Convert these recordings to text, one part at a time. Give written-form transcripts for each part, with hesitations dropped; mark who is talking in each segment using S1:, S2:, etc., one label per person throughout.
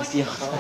S1: Спасибо.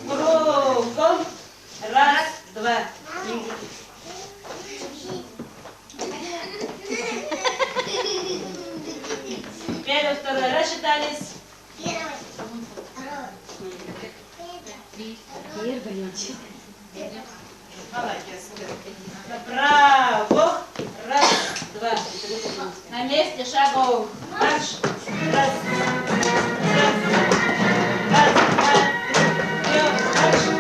S1: Кругом. Раз, два. Первый, второй. Рассчитались. Молодец. Право. Раз, два. На месте шагов. Марш. Раз. Раз. Раз, два. Вперед. Марш.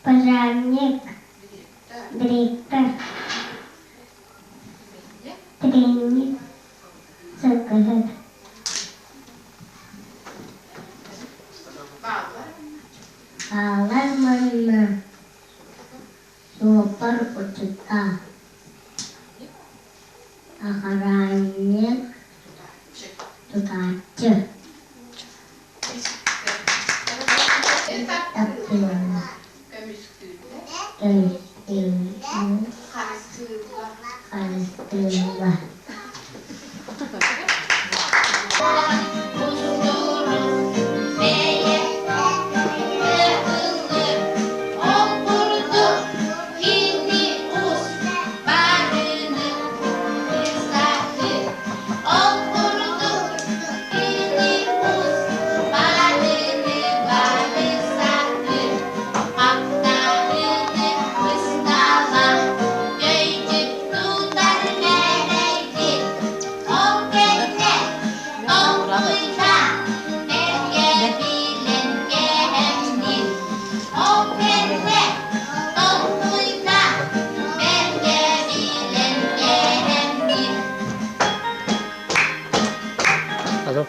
S2: Пожарник, директор, тренер, заказ. Аларманна, супер учета. karıştırma.
S3: Halo.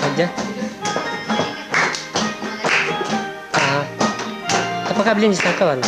S3: Aja. Apakah beli di sana kawan?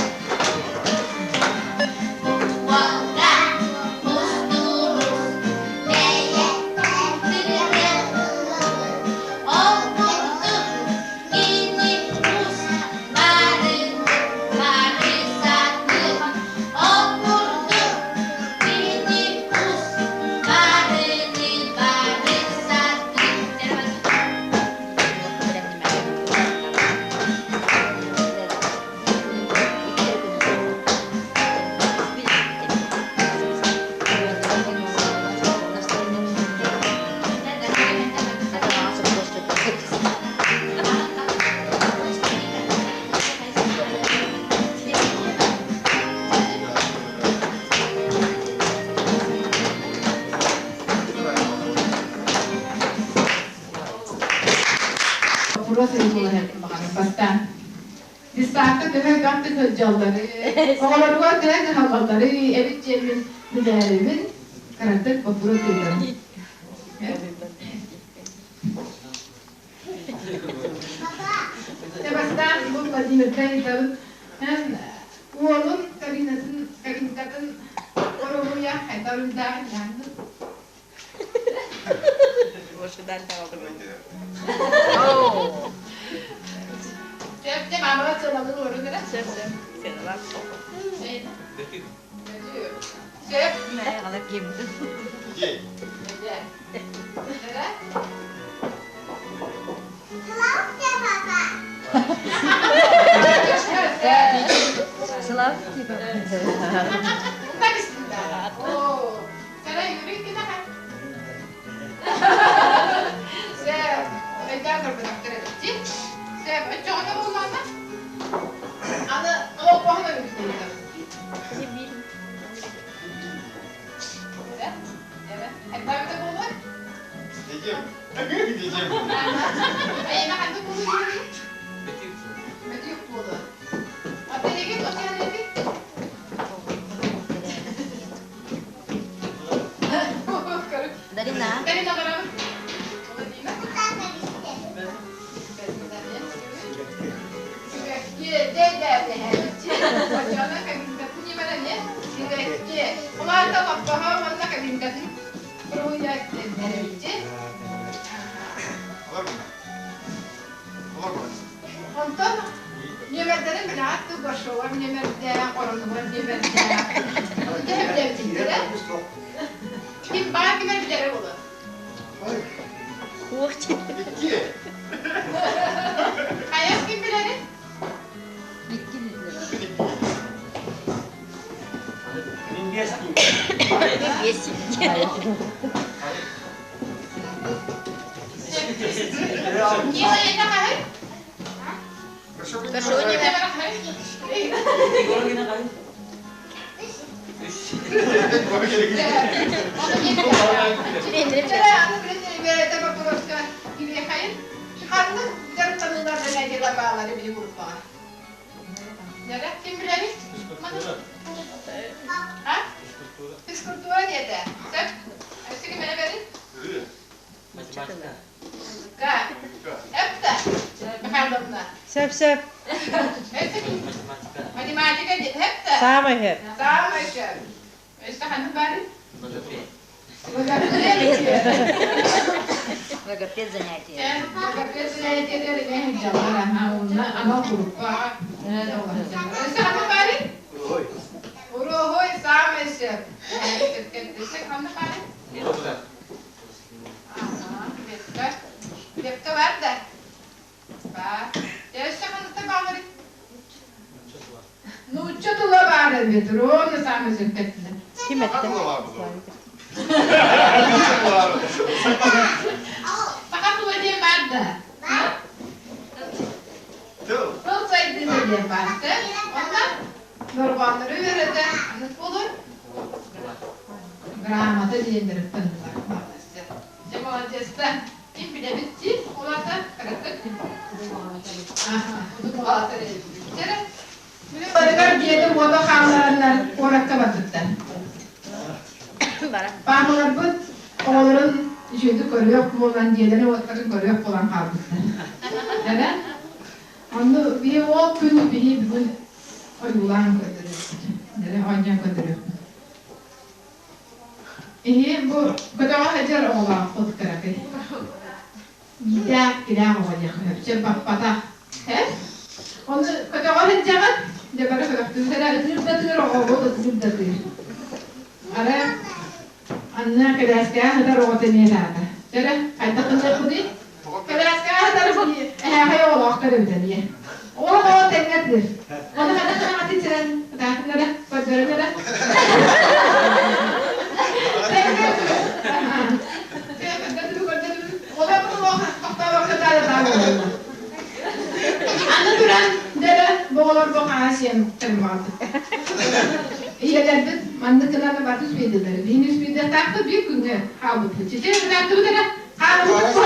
S4: Burası yapılan bakan Distantta demek yaptık hıcalları, oğlanlar demek havaları, evet cemin müdahalemin karakter kapura tüylerim. Sebastan bu Madina'daydı. Oğlun kabinatın oraya haydarın dağın yandı.
S1: Boşudan kaldım.
S4: Cep amına çalalım orada.
S1: Sep. Seni bak.
S4: Cep.
S1: Ne alıp yemin. Sılav gibi.
S4: Bunlar bismillah. Oo. Sana yürü ki daha. Cep. Ben de bıraktıracağım. Cep. Çoğuna bulmanlar. Ana o puanı veriyorum. Evet. Hep böyle bulur.
S5: Diyeceğim.
S4: Ayına hadi bulur. Betul bulur. Apa lagi tu siapa lagi?
S1: Dari na?
S4: Dari mana berapa? Ondan yemerlerin bile attı başı var, yemerden korunu var, yemerden. Ondan hep devletinde. Kim bana kimer bilir olur.
S1: Kurti.
S4: Ayas kim bilir?
S1: Bitti mi? Yesin.
S4: Niye öyle kahır?
S1: Kaşığı
S4: Niye
S1: ne?
S4: kahır? Kim bilir? Ha? Fiskultura diye de. Sen? Hepsi kime verin? Ka. Hep de. Bakalım da.
S6: Sep.
S4: Hepsi kim? Matematika diye hep de.
S6: Sama hep.
S4: Sağ başa. İşte hanım bari.
S1: Logoped занятия.
S4: Logoped занятия dari jalan ama grup. İşte hanım bari. Nuççatıla bağırır bir onu sana züppettiler.
S3: Kim etti?
S4: Fakat bu diye vardı. Olsaydı diye vardı. Ondan yorganları verirdi. Nasıl olur? Gramada diyendirip tanıdılar. Cemaatçısı kim bile bitti. Ola da kırıklık kim? Bu hatırı. Böyle diyelim o da kanlarından orakta batıttı. Bağlar bu oğulların yüzü görüyor olan diyelim oğulların görüyor olan kalmışlar. Evet. Onu bir o günü bir gün uygulan götürüyor. Yani oynayan götürüyor. İyi bu kadar hacer oğlan fotoğrafı. Gider olacak. Hepsi bakpada. He? Onu kadar hacer de bara fotoğrafı. Herhalde tırdatır oğlu tırdatır. Ara anne kelaska hadar oğlu ne daha. Jere ayda kızı kudi. Kelaska hadar kudi. Hay oğlu karı diye. Oğlu tenettir. Onu kadar mati çren. Daha nere? Kadar nere? Anne duran dere boğulur boğaşıyım tırmandı. İyilerdi, mandıklarına batış bildiler. Deniz bildiler, taktı bir günde havlutu. Çiçeğe bıraktı bu dere. Havlutu bu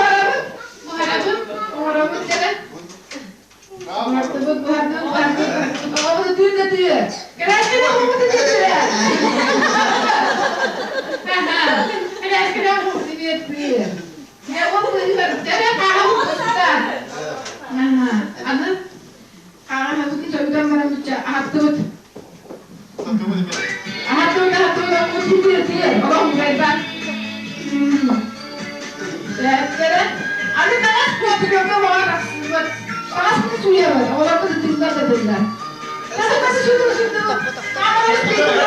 S4: harabı dere. Bu harabı. Oğlu düğünde düğü. Kıraşkıda oğlu düğü. Kıraşkıda oğlu düğü. Ne oğlu düğü. Dere havlutu tutar. Anne, havlutu çocuktan bana mütçe ahtut. Ahtut, o düğü. Oğlum gayban. Dere. Anne bana kopuyordu var. Pasti suya var. Orang pun tinggal tinggal. Tapi masih sudah. Kamu harus tinggal.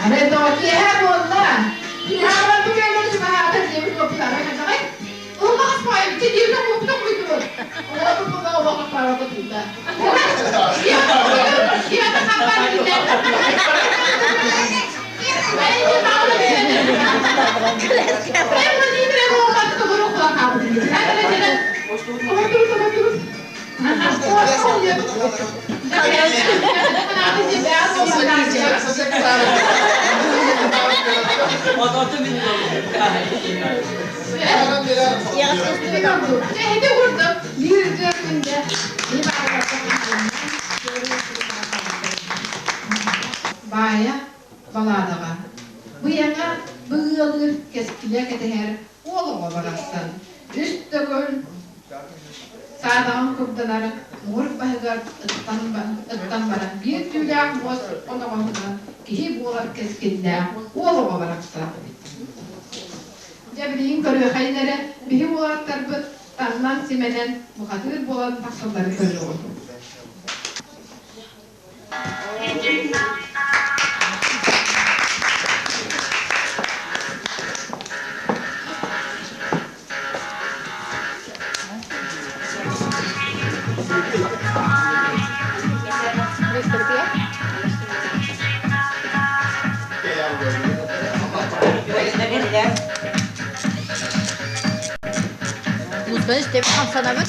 S4: Ada tu dia boleh. Dia orang tu kan cuma ada dia tu perkara kan. Rumah apa yang jadi dia tu betul betul. Orang tu pun tahu apa perkara tu juga. Dia tak apa dia. Saya tahu dia. Saya pun ni dia orang tu baru keluar kamu. Ada dia. Betul. Oh dia. Kenapa dia berasa Baya baladaga. Bu yana bığılır keskiler keteher oğluma barastan. Üstte gör sağdan kurdaları mor bahgar ıttan bara. Bir tüylak boz ona bakıda ki boğlar keskiler oğluma barastan. Jabriyin körü haylere bihi boğlar tarpı tanlan simenen bu hatır boğlar taksılları körü oldu.
S1: Muzdan işte sana bak.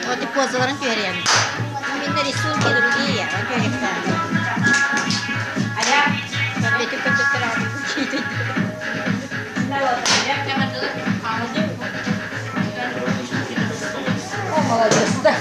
S1: Вот и поза варантюрен. Именно рисунки другие, варантюрен. А я только доктора. О, молодец, да.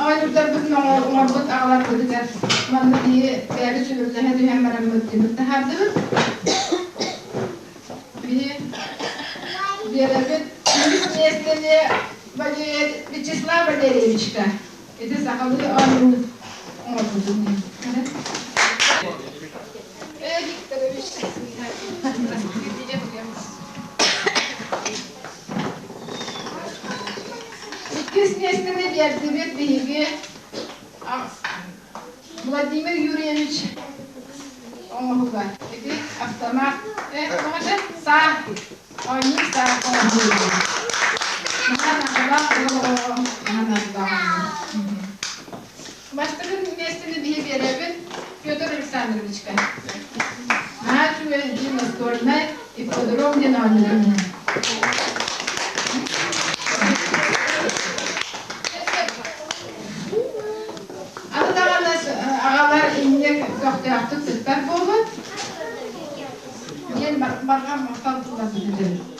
S4: oynular bütün oğlum ağlar kodular. Bana diye değerli sürümde hadi hemen mutlu hardı. Bir nesnede bacı Vячеслава Валерьевичка. Это сахалы он oldu. Викторович. İkiz nesnede verdi bir Vladimir Юрьевич. Onu var. Dedi автомат. Sağ. Oyun sağ. Başkanın mesleğini diye verebilir. Петр Александровичка. Начали на стороне и подробнее на уровне. Ağalar ince köfte tuttuklar bu. Ben bargam muhtar tutarım.